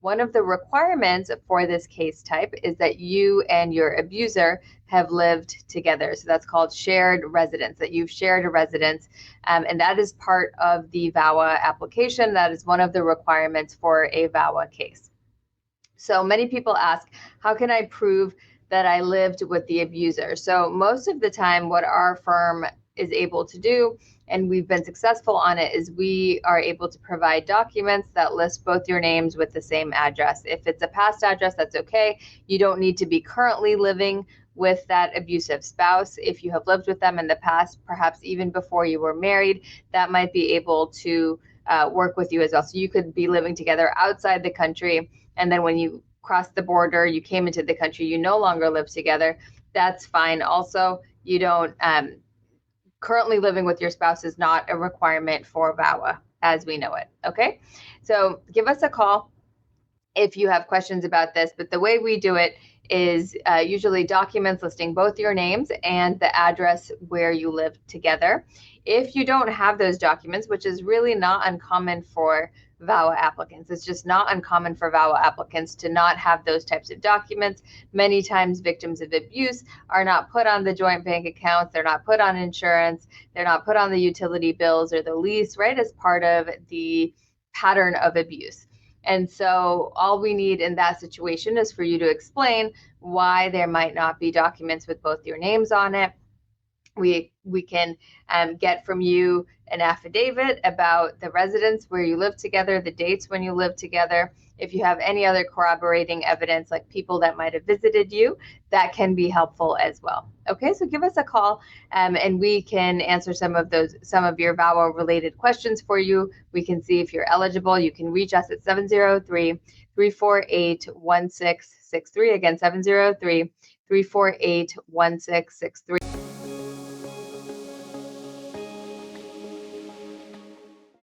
One of the requirements for this case type is that you and your abuser have lived together. So that's called shared residence, that you've shared a residence. And that is part of the VAWA application. That is one of the requirements for a VAWA case. So many people ask, how can I prove that I lived with the abuser? So most of the time, what our firm is able to do, and we've been successful on it, is we are able to provide documents that list both your names with the same address. If it's a past address, that's okay. You don't need to be currently living with that abusive spouse. If you have lived with them in the past, perhaps even before you were married, that might be able to work with you as well. So you could be living together outside the country, and then when you crossed the border, you came into the country, you no longer live together. That's fine. Also, you don't currently living with your spouse is not a requirement for VAWA as we know it. Okay, so give us a call if you have questions about this. But the way we do it is usually documents listing both your names and the address where you live together. If you don't have those documents, which is really not uncommon for VAWA applicants, it's just not uncommon for VAWA applicants to not have those types of documents. Many times victims of abuse are not put on the joint bank accounts, they're not put on insurance, they're not put on the utility bills or the lease, right, as part of the pattern of abuse. And so all we need in that situation is for you to explain why there might not be documents with both your names on it. We can get from you an affidavit about the residence where you live together, the dates when you live together. If you have any other corroborating evidence, like people that might have visited you, that can be helpful as well. Okay, so give us a call and we can answer some of your VAWA related questions for you. We can see if you're eligible. You can reach us at 703-348-1663. Again, 703-348-1663.